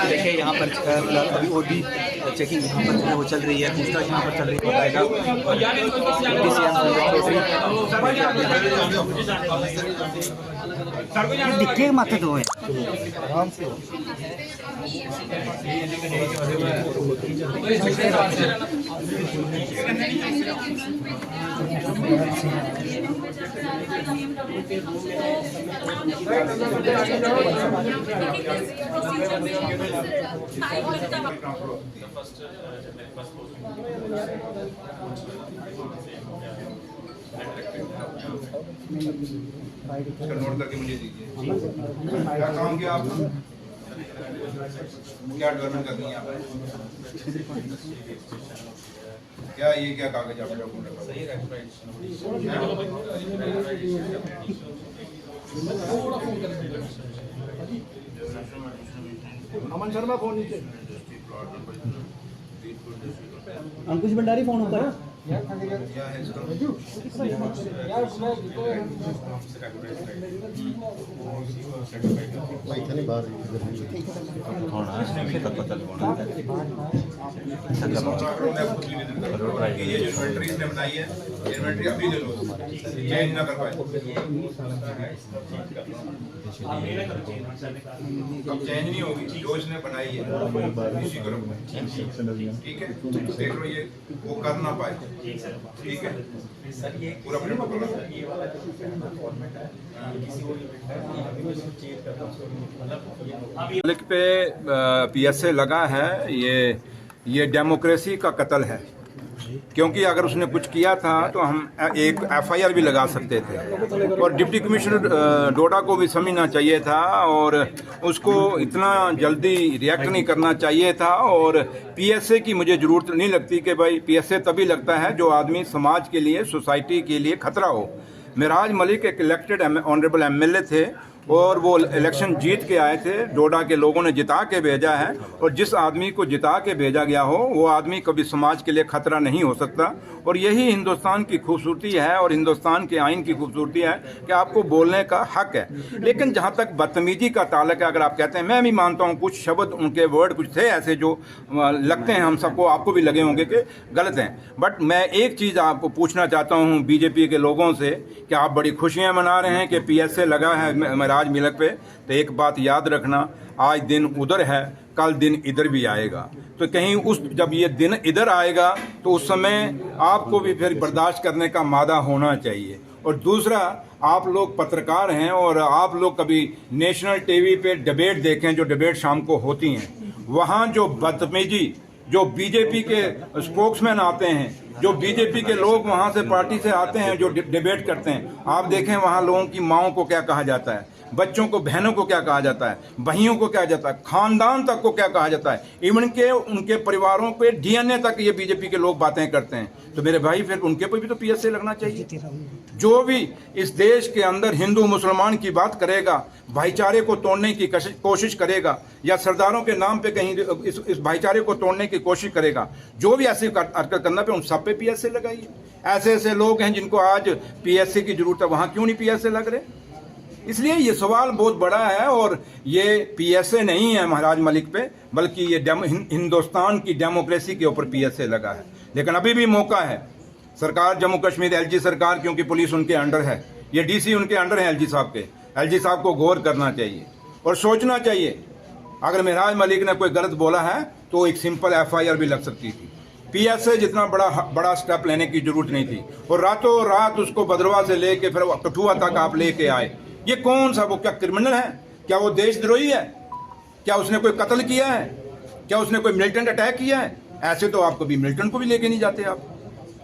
देखिए यहाँ पर फिलहाल अभी और भी चेकिंग यहाँ पर जो है वो चल रही है, पूछताछ यहाँ पर चल रही है। दिखे माथे तो है आराम से नोट करके मुझे दीजिए। क्या काम किया आपने? क्या डेवलपमेंट करनी है आपने? क्या ये क्या कागज आपने डॉक्यूमेंट रखा? अमन शर्मा फोन नीचे, अंकुश भंडारी फोन ऊपर क्या है इसका? ये जो इन्वेंट्री इसने बनाई है, इन्वेंट्री अभी ले लो, चेंज ना कर पाए। अब चेंज नहीं होगी, जो इसने बनाई है इसी को रखो, ठीक है? देख लो ये वो कर ना पाए, ठीक है? पूरा मलिक पे पीएसए लगा है, ये डेमोक्रेसी का कत्ल है, क्योंकि अगर उसने कुछ किया था तो हम एक एफआईआर भी लगा सकते थे और डिप्टी कमिश्नर डोडा को भी समझना चाहिए था और उसको इतना जल्दी रिएक्ट नहीं करना चाहिए था। और पीएसए की मुझे ज़रूरत नहीं लगती कि भाई पीएसए तभी लगता है जो आदमी समाज के लिए, सोसाइटी के लिए खतरा हो। मिराज मलिक एक इलेक्टेड ऑनरेबल एमएलए थे और वो इलेक्शन जीत के आए थे, डोडा के लोगों ने जिता के भेजा है और जिस आदमी को जिता के भेजा गया हो वो आदमी कभी समाज के लिए खतरा नहीं हो सकता। और यही हिंदुस्तान की खूबसूरती है और हिंदुस्तान के आइन की खूबसूरती है कि आपको बोलने का हक है। लेकिन जहाँ तक बदतमीजी का ताल्लुक है, अगर आप कहते हैं, मैं भी मानता हूँ कुछ शब्द उनके वर्ड कुछ थे ऐसे जो लगते हैं हम सबको, आपको भी लगे होंगे कि गलत हैं, बट मैं एक चीज़ आपको पूछना चाहता हूँ बीजेपी के लोगों से कि आप बड़ी खुशियाँ मना रहे हैं कि पीएसए लगा है मिराज मलिक पे, तो एक बात याद रखना, आज दिन उधर है, कल दिन इधर भी आएगा। तो कहीं जब ये दिन इधर आएगा तो उस समय आपको भी फिर बर्दाश्त करने का मादा होना चाहिए। और दूसरा, आप लोग पत्रकार हैं और आप लोग कभी नेशनल टीवी पे डिबेट देखें, जो डिबेट शाम को होती हैं, वहाँ जो बदतमीजी, जो बीजेपी के स्पोक्समैन आते हैं, जो बीजेपी के लोग वहाँ से पार्टी से आते हैं जो डिबेट करते हैं, आप देखें वहाँ लोगों की माओं को क्या कहा जाता है, बच्चों को, बहनों को क्या कहा जाता है, भाइयों को क्या जाता है, खानदान तक को क्या कहा जाता है, इवन के उनके परिवारों पे डीएनए तक ये बीजेपी के लोग बातें करते हैं। तो मेरे भाई फिर उनके पे भी तो पीएसए लगना चाहिए। जो भी इस देश के अंदर हिंदू मुसलमान की बात करेगा, भाईचारे को तोड़ने की कोशिश करेगा या सरदारों के नाम पे कहीं इस भाईचारे को तोड़ने की कोशिश करेगा, जो भी ऐसी हरकत करना पे उन सब पे पीएसए लगाइए। ऐसे ऐसे लोग हैं जिनको आज पीएसए की जरूरत है, वहां क्यों नहीं पीएसए लग रहे? इसलिए ये सवाल बहुत बड़ा है और ये पीएसए नहीं है महाराज मलिक पे, बल्कि ये हिंदुस्तान की डेमोक्रेसी के ऊपर पीएसए लगा है। लेकिन अभी भी मौका है, सरकार जम्मू कश्मीर, एलजी सरकार, क्योंकि पुलिस उनके अंडर है, ये डीसी उनके अंडर है एलजी साहब के, एलजी साहब को गौर करना चाहिए और सोचना चाहिए। अगर मिराज मलिक ने कोई गलत बोला है तो एक सिंपल एफआईआर भी लग सकती थी। पीएसए जितना बड़ा स्टेप लेने की जरूरत नहीं थी और रातों रात उसको भद्रवाह से लेके फिर कठुआ तक आप लेके आए। ये कौन सा, वो क्या क्रिमिनल है? क्या वो देशद्रोही है? क्या उसने कोई कत्ल किया है? क्या उसने कोई मिलिटेंट अटैक किया है? ऐसे तो आप कभी मिलिटेंट को भी लेके नहीं जाते आप।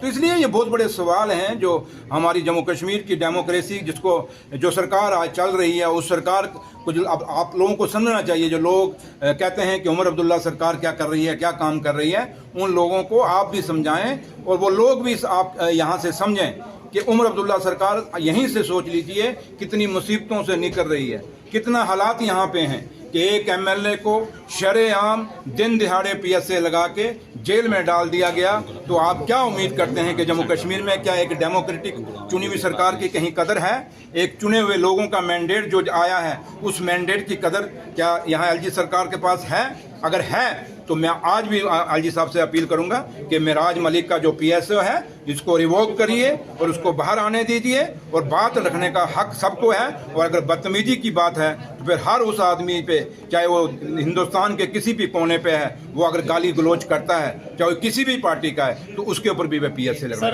तो इसलिए ये बहुत बड़े सवाल हैं जो हमारी जम्मू कश्मीर की डेमोक्रेसी, जो सरकार आज चल रही है, उस सरकार को जो अब आप लोगों को समझना चाहिए। जो लोग कहते हैं कि उमर अब्दुल्ला सरकार क्या कर रही है, क्या काम कर रही है, उन लोगों को आप भी समझाएं और वो लोग भी आप यहाँ से समझें कि उमर अब्दुल्ला सरकार यहीं से सोच लीजिए कितनी मुसीबतों से निकल रही है, कितना हालात यहाँ पे हैं कि एक एमएलए को शरेआम दिन दिहाड़े पीएसए लगा के जेल में डाल दिया गया, तो आप क्या उम्मीद करते हैं कि जम्मू कश्मीर में क्या एक डेमोक्रेटिक चुनी हुई सरकार की कहीं कदर है? एक चुने हुए लोगों का मैंडेट जो आया है, उस मैंडेट की कदर क्या यहाँ एलजी सरकार के पास है? अगर है तो मैं आज भी एलजी साहब से अपील करूंगा कि मिराज मलिक का जो पीएसओ है इसको रिवोक करिए और उसको बाहर आने दीजिए, और बात रखने का हक सबको है। और अगर बदतमीजी की बात है तो फिर हर उस आदमी पे, चाहे वो हिंदुस्तान के किसी भी कोने पे है, वो अगर गाली गलौज करता है, चाहे वो किसी भी पार्टी का है, तो उसके ऊपर भी वे पीएसए लगा।